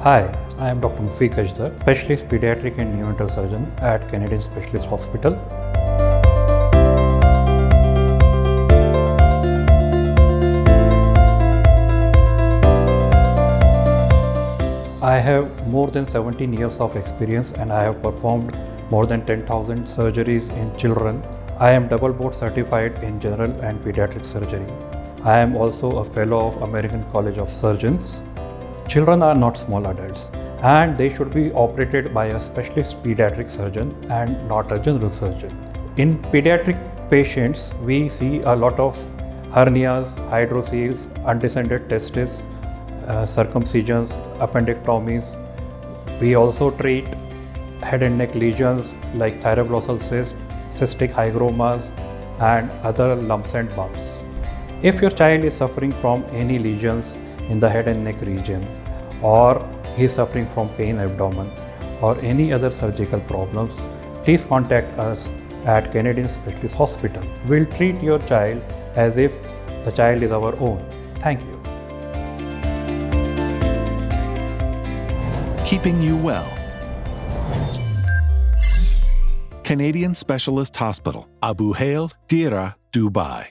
Hi, I am Dr. Mufique Gajdhar, Specialist Pediatric and Neonatal Surgeon at Canadian Specialist Hospital. I have more than 17 years of experience and I have performed more than 10,000 surgeries in children. I am double board certified in general and pediatric surgery. I am also a fellow of American College of Surgeons. Children are not small adults and they should be operated by a specialist pediatric surgeon and not a general surgeon. In pediatric patients, we see a lot of hernias, hydrocele, undescended testis, circumcisions, appendectomies. We also treat head and neck lesions like thyroglossal cyst, cystic hygromas, and other lumps and bumps. If your child is suffering from any lesions in the head and neck region, or he is suffering from pain abdomen, or any other surgical problems, please contact us at Canadian Specialist Hospital. We'll treat your child as if the child is our own. Thank you. Keeping you well. Canadian Specialist Hospital, Abu Hail, Dira, Dubai.